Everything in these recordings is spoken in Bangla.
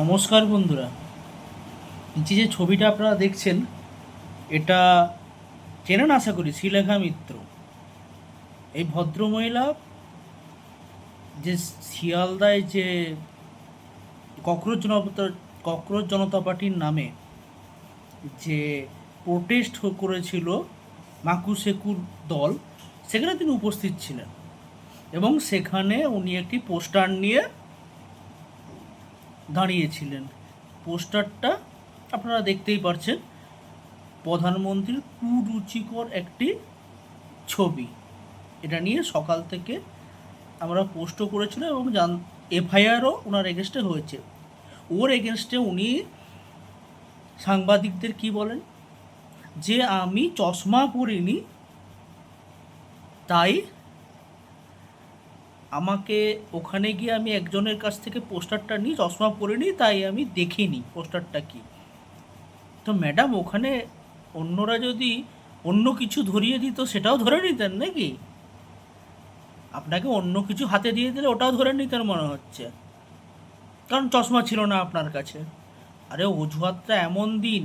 নমস্কার বন্ধুরা, নিচে যে ছবিটা আপনারা দেখছেন এটা চেনেন আশা করি শ্রীলেখা মিত্র। এই ভদ্রমহিলা যে শিয়ালদায় যে ককরোচ জনতা পার্টির নামে যে প্রোটেস্ট করেছিল মাকু সেকুর দল, সেখানে তিনি উপস্থিত ছিলেন এবং সেখানে উনি একটি পোস্টার নিয়ে দাঁড়িয়েছিলেন। পোস্টারটা আপনারা দেখতেই পারছেন, প্রধানমন্ত্রীর কুরুচিকর একটি ছবি। এটা নিয়ে সকাল থেকে আমরা পোস্টও করেছিলাম এবং এফআইআরও ওনার এগেনস্টে হয়েছে। ওর এগেনস্টে উনি সাংবাদিকদের কি বলেন যে আমি চশমা পরিনি, তাই আমাকে ওখানে গিয়ে আমি একজনের কাছ থেকে পোস্টারটা নিই, চশমা পরিনি তাই আমি দেখিনি পোস্টারটা কি। তো ম্যাডাম, ওখানে অন্যরা যদি অন্য কিছু ধরিয়ে দিত সেটাও ধরে নিতেন নাকি? আপনাকে অন্য কিছু হাতে দিয়ে দিলে ওটাও ধরে নিতেন মনে হচ্ছে, কারণ চশমা ছিল না আপনার কাছে। আরে অজুহাতটা এমন দিন,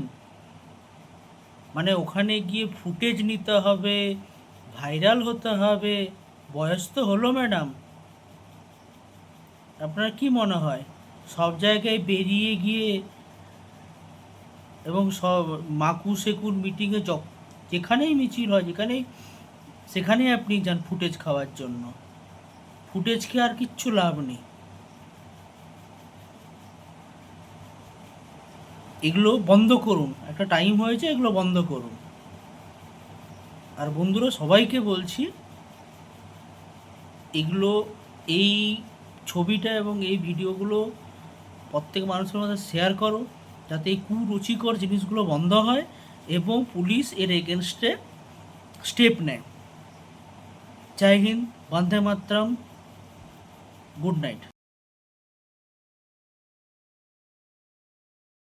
মানে ওখানে গিয়ে ফুটেজ নিতে হবে, ভাইরাল হতে হবে, বয়স তো হলো ম্যাডাম। আপনার কি মনে হয় সব জায়গায় বেরিয়ে গিয়ে এবং সব মাকু সেকুর মিটিংয়ে যেখানেই মিছিল হয়, সেখানেই আপনি যান ফুটেজ খাওয়ার জন্য? ফুটেজ খেয়ে আর কিচ্ছু লাভ নেই। এগুলো বন্ধ করুন, একটা টাইম হয়েছে, এগুলো বন্ধ করুন। আর বন্ধুরা, সবাইকে বলছি এগুলো, এই ছবিটা এবং এই ভিডিওগুলো প্রত্যেক মানুষের মধ্যে শেয়ার করো, যাতে এই কুরুচিকর জিনিসগুলো বন্ধ হয় এবং পুলিশ এর এগেনস্টে স্টেপ নেয়। জয় হিন্দ, বন্দে মাতরম, গুড নাইট।